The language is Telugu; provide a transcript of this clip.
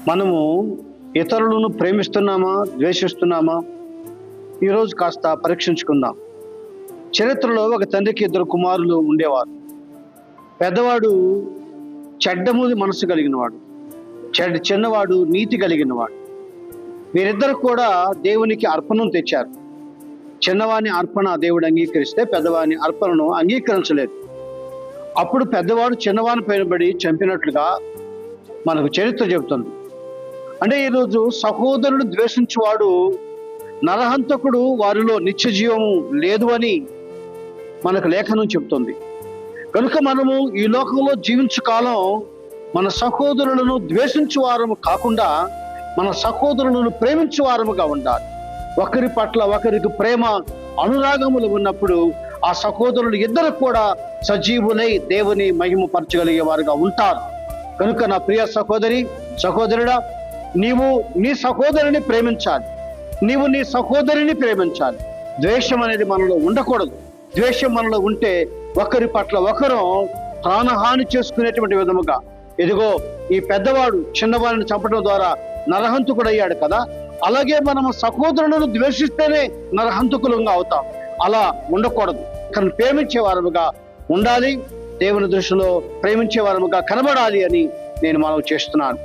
మనము ఇతరులను ప్రేమిస్తున్నామా, ద్వేషిస్తున్నామా? ఈరోజు కాస్త పరీక్షించుకుందాం. చరిత్రలో ఒక తండ్రికి 2 కుమారులు ఉండేవారు. పెద్దవాడు చెడ్డముది మనసు కలిగినవాడు, చిన్నవాడు నీతి కలిగినవాడు. వీరిద్దరు కూడా దేవునికి అర్పణను తెచ్చారు. చిన్నవాని అర్పణ దేవుడు అంగీకరిస్తే పెద్దవాని అర్పణను అంగీకరించలేదు. అప్పుడు పెద్దవాడు చిన్నవాని పైన పడి చంపినట్లుగా మనకు చరిత్ర చెబుతుంది. అంటే ఈరోజు సహోదరుడు ద్వేషించువాడు నరహంతకుడు, వారిలో నిత్య జీవము లేదు అని మనకు లేఖనం చెబుతుంది. కనుక మనము ఈ లోకంలో జీవించు కాలం మన సహోదరులను ద్వేషించు వారము కాకుండా మన సహోదరులను ప్రేమించు వారముగా ఉండాలి. ఒకరి పట్ల ఒకరికి ప్రేమ అనురాగములు ఉన్నప్పుడు ఆ సహోదరులు ఇద్దరు కూడా సజీవులై దేవుని మహిమపరచగలిగే వారుగా ఉంటారు. కనుక నా ప్రియ సహోదరుడా, నీవు నీ సహోదరుని ప్రేమించాలి, నీవు నీ సహోదరిని ప్రేమించాలి. ద్వేషం అనేది మనలో ఉండకూడదు. ద్వేషం మనలో ఉంటే ఒకరి పట్ల ఒకరు ప్రాణహాని చేసుకునేటువంటి విధముగా, ఇదిగో ఈ పెద్దవాడు చిన్నవాడిని చంపడం ద్వారా నరహంతకుడయ్యాడు కదా, అలాగే మనము సహోదరులను ద్వేషిస్తేనే నరహంతకులంగా అవుతాం. అలా ఉండకూడదు. కానీ ప్రేమించే వారముగా ఉండాలి, దేవుని దృష్టిలో ప్రేమించే వారముగా కనబడాలి అని నేను మనవి చేస్తున్నాను.